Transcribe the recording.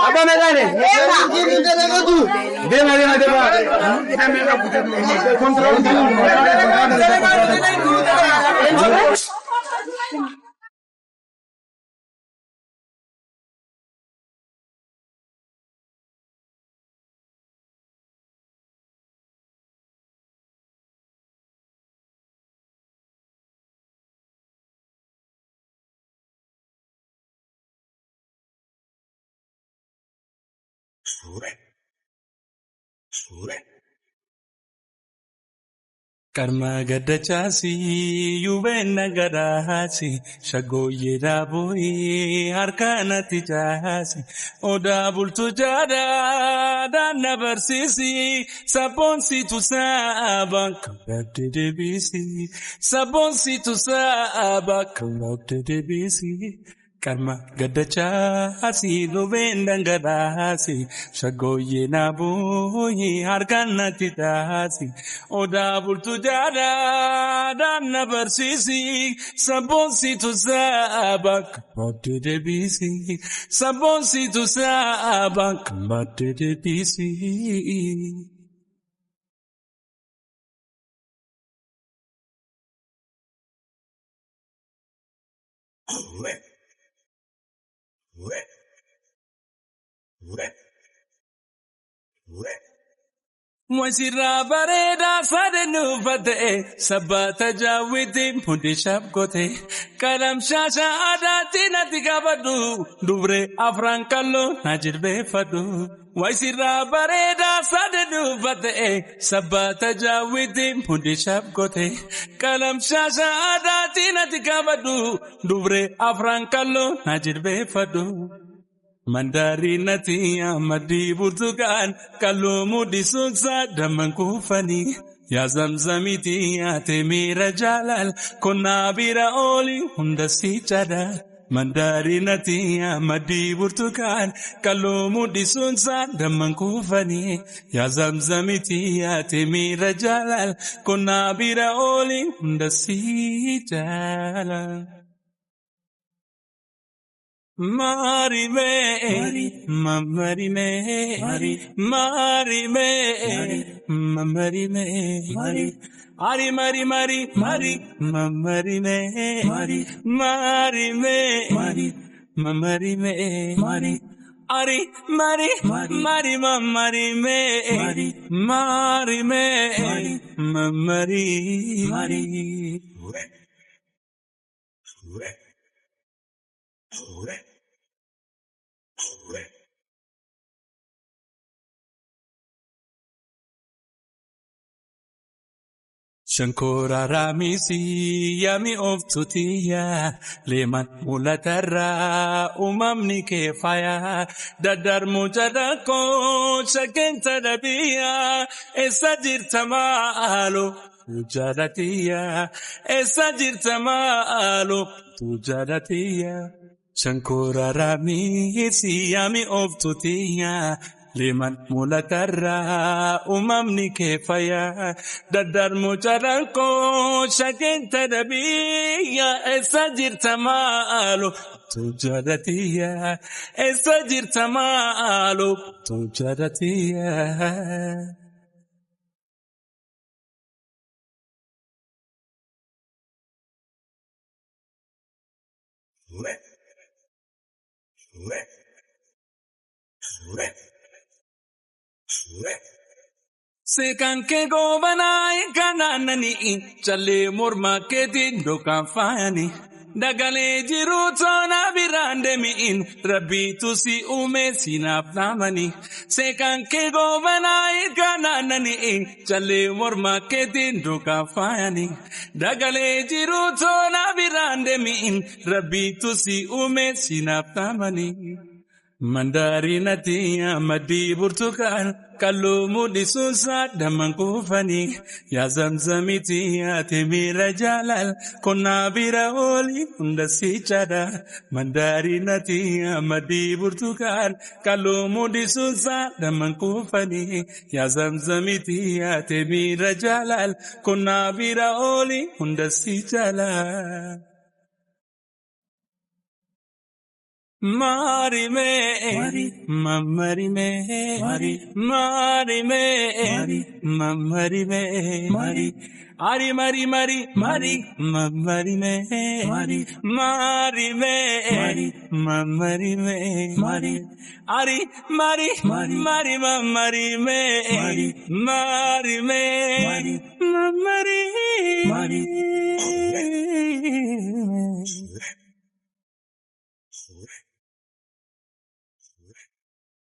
Apa megane? Dema. Kontrol. Karma gadda chasi, yuvenna gadahasi, shagoye dabui, harkanati jahasi, oda bultu jada, danna barsisi, sabonsi tu saba, kalabde debisi, sabonsi tu saba, kalabde debisi. Karma gadachasi govinda gadasi shagoye nabuhi harkanati dasi oda bultu jada danna barsisi sabonsi tu saba kabate debisi sabonsi tu saba kabate debisi. Mwasira bareda sadenu fate sabata jawiti mudishab kote kalam shasha adati natikabadu dubre afrankalo najirbe fadu Mwasira bareda sadenu fate sabata jawiti mudishab kote kalam shasha adati natikabadu dubre afrankalo najirbe fadu Mandarinati amadi burtukan kalumu disuksa daman kufani ya zamzamiti atemira jalal konabira oli hunda sichada Mandarinati amadi burtukan kalumu disuksa daman kufani ya zamzamiti atemira jalal konabira oli hunda sichada Mari me, mamari me, mari me, mamari me, Ari mari, mamari me, mari me, mamari me, Ari mari, mamari me, mari me, mamari. Shankora ramisi yami of tutiya leman mulatarra umamni kefaya dadar mujadako shakenta dabiya esajir tamalo tujadatiya esajir tamalo tujadatiya Shankora ramisi yami of tutiya Liman mulatarra umamni kefaya dadar mujaranko shakin tadabiya esajir tamalo tujadatiya esajir tamalo tujadatiya Sekan ke go banai kananani chale morma ke din dokan fayani dagale jiru tona birande mi in rabbi tusi ume sinap namani sekan ke go banai kananani chale morma ke din dokan fayani dagale jiru tona birande mi in rabbi tusi ume sinap namani Mandarinati amadi burtukan kalumu disusa daman kufani ya zamzamiti atemira jalal konabira oli hunda sichada Mandarinati amadi burtukan kalumu disusa daman kufani ya zamzamiti atemira jalal konabira oli hunda sichada Mari me, mamari me, mari me, mamari me, ari mari mari mari, mamari me, mari me, mamari me, ari mari mari mamari me, mari me, mamari.